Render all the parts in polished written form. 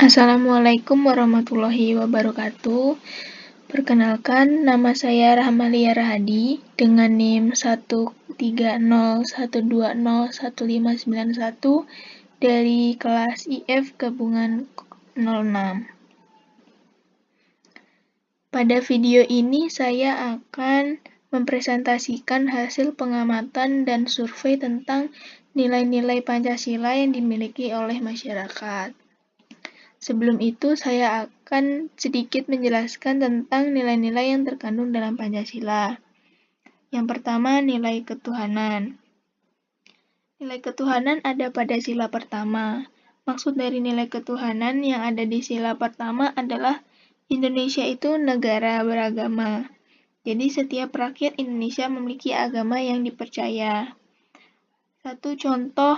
Assalamualaikum warahmatullahi wabarakatuh. Perkenalkan, nama saya Rahmalia Rahadi dengan NIM 13012011591 dari kelas IF gabungan 06. Pada video ini saya akan mempresentasikan hasil pengamatan dan survei tentang nilai-nilai Pancasila yang dimiliki oleh masyarakat. Sebelum itu, saya akan sedikit menjelaskan tentang nilai-nilai yang terkandung dalam Pancasila. Yang pertama, nilai ketuhanan. Nilai ketuhanan ada pada sila pertama. Maksud dari nilai ketuhanan yang ada di sila pertama adalah Indonesia itu negara beragama. Jadi setiap rakyat Indonesia memiliki agama yang dipercaya. Satu contoh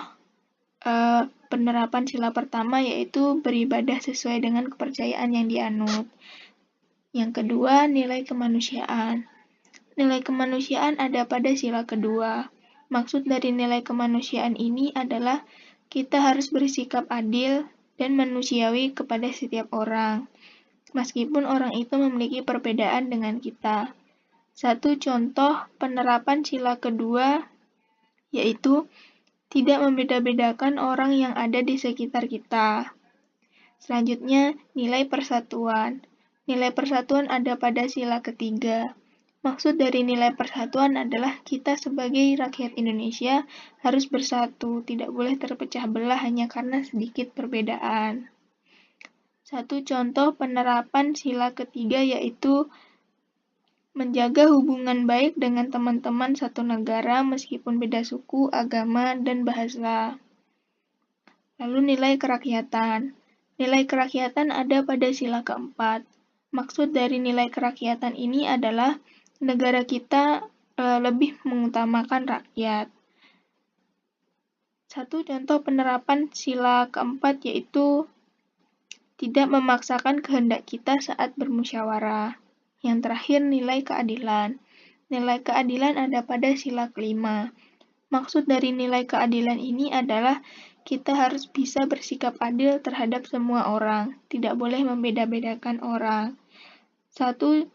penerapan sila pertama yaitu beribadah sesuai dengan kepercayaan yang dianut. Yang kedua, nilai kemanusiaan. Nilai kemanusiaan ada pada sila kedua. Maksud dari nilai kemanusiaan ini adalah kita harus bersikap adil dan manusiawi kepada setiap orang, meskipun orang itu memiliki perbedaan dengan kita. Satu contoh penerapan sila kedua yaitu tidak membeda-bedakan orang yang ada di sekitar kita. Selanjutnya, nilai persatuan. Nilai persatuan ada pada sila ketiga. Maksud dari nilai persatuan adalah kita sebagai rakyat Indonesia harus bersatu, tidak boleh terpecah belah hanya karena sedikit perbedaan. Satu contoh penerapan sila ketiga yaitu menjaga hubungan baik dengan teman-teman satu negara meskipun beda suku, agama, dan bahasa. Lalu nilai kerakyatan. Nilai kerakyatan ada pada sila keempat. Maksud dari nilai kerakyatan ini adalah negara kita lebih mengutamakan rakyat. Satu contoh penerapan sila keempat yaitu tidak memaksakan kehendak kita saat bermusyawarah. Yang terakhir, nilai keadilan. Nilai keadilan ada pada sila kelima. Maksud dari nilai keadilan ini adalah kita harus bisa bersikap adil terhadap semua orang, tidak boleh membeda-bedakan orang. Satu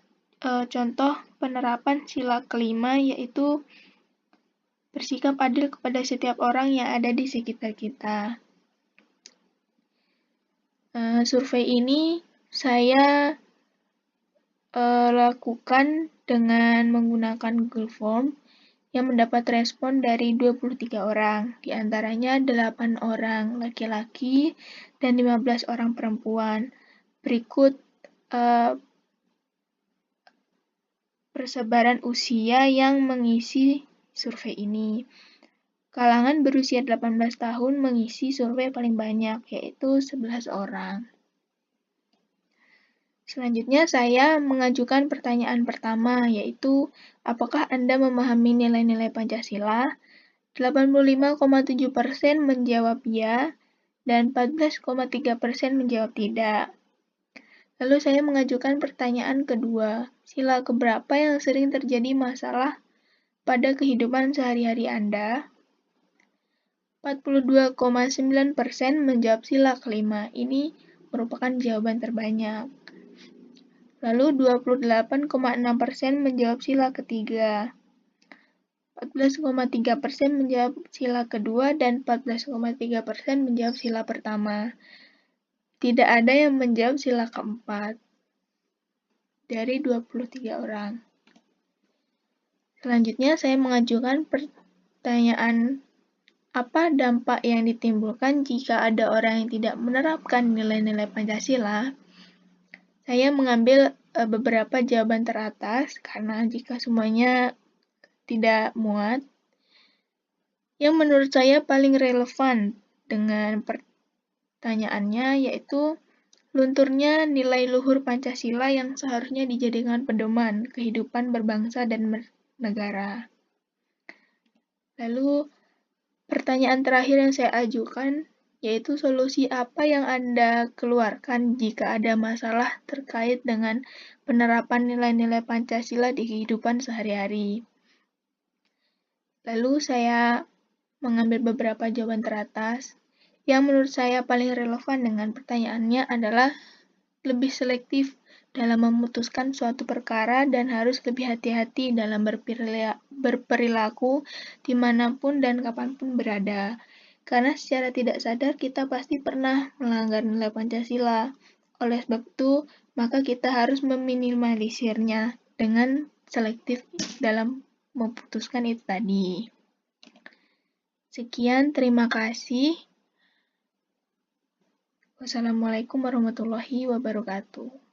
contoh penerapan sila kelima yaitu bersikap adil kepada setiap orang yang ada di sekitar kita. Survei ini saya lakukan dengan menggunakan Google Form yang mendapat respon dari 23 orang, di antaranya 8 orang laki-laki dan 15 orang perempuan. Berikut persebaran usia yang mengisi survei ini. Kalangan berusia 18 tahun mengisi survei paling banyak, yaitu 11 orang. Selanjutnya saya mengajukan pertanyaan pertama, yaitu apakah Anda memahami nilai-nilai Pancasila? 85,7% menjawab ya, dan 14,3% menjawab tidak. Lalu saya mengajukan pertanyaan kedua, sila keberapa yang sering terjadi masalah pada kehidupan sehari-hari Anda? 42,9% menjawab sila kelima. Ini merupakan jawaban terbanyak. Lalu 28,6% menjawab sila ketiga. 14,3% menjawab sila kedua dan 14,3% menjawab sila pertama. Tidak ada yang menjawab sila keempat dari 23 orang. Selanjutnya saya mengajukan pertanyaan apa dampak yang ditimbulkan jika ada orang yang tidak menerapkan nilai-nilai Pancasila? Saya mengambil beberapa jawaban teratas karena jika semuanya tidak muat, yang menurut saya paling relevan dengan pertanyaannya yaitu lunturnya nilai luhur Pancasila yang seharusnya dijadikan pedoman kehidupan berbangsa dan bernegara. Lalu pertanyaan terakhir yang saya ajukan yaitu solusi apa yang Anda keluarkan jika ada masalah terkait dengan penerapan nilai-nilai Pancasila di kehidupan sehari-hari. Lalu saya mengambil beberapa jawaban teratas. Yang menurut saya paling relevan dengan pertanyaannya adalah lebih selektif dalam memutuskan suatu perkara dan harus lebih hati-hati dalam berperilaku dimanapun dan kapanpun berada. Karena secara tidak sadar kita pasti pernah melanggar nilai Pancasila. Oleh sebab itu, maka kita harus meminimalisirnya dengan selektif dalam memutuskan itu tadi. Sekian, terima kasih. Wassalamualaikum warahmatullahi wabarakatuh.